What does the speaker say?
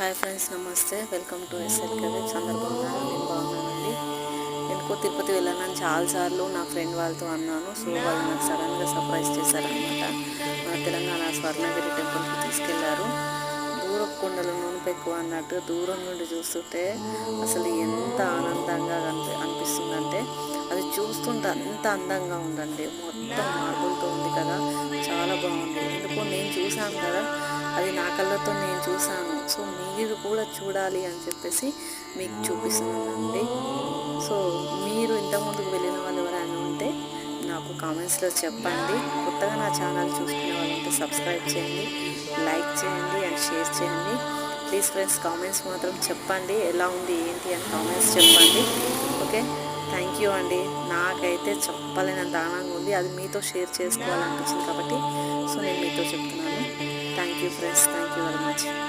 Hi friends, నమస్తే. Welcome to SLK webs. అందరు బాగున్నారు? నేను బాగున్నానండి. నేను తిరుపతి వెళ్ళానని చాలాసార్లు నా ఫ్రెండ్ వాళ్ళతో అన్నాను. సో వాళ్ళు నాకు సడన్గా సర్ప్రైజ్ చేశారనమాట. మన తెలంగాణ స్వర్ణగిరి టెంపుల్కి తీసుకెళ్లారు. దూరపు కొండలు నూనె ఎక్కువ అన్నట్టు దూరం నుండి చూస్తుంటే అసలు ఎంత ఆనందంగా అనిపిస్తుందంటే అది చూస్తుంటే అంత అందంగా ఉందండి. మొత్తం మార్బుల్తో ఉంది కదా, చాలా బాగుంది. ఎందుకో నేను చూశాను కదా, అది నా కళ్ళతో నేను చూశాను. సో మీరు కూడా చూడాలి అని చెప్పేసి మీకు చూపిస్తున్నానండి. సో మీరు ఇంతకుముందుకు వెళ్ళిన వాళ్ళు ఎవరైనా ఉంటే నాకు కామెంట్స్లో చెప్పండి. కొత్తగా నా ఛానల్ చూసుకునే వాళ్ళు ఉంటే సబ్స్క్రైబ్ చేయండి, లైక్ చేయండి అండ్ షేర్ చేయండి. ప్లీజ్ ఫ్రెండ్స్, కామెంట్స్ మాత్రం చెప్పండి, ఎలా ఉంది ఏంటి అని కామెంట్స్ చెప్పండి. ఓకే, థ్యాంక్ యూ అండి. నాకైతే చెప్పలేనంత ఆనందంగా ఉంది. అది మీతో షేర్ చేసుకోవాలనిపించింది కాబట్టి సో నేను మీతో చెప్తున్నాను. Thank you friends, thank you very much.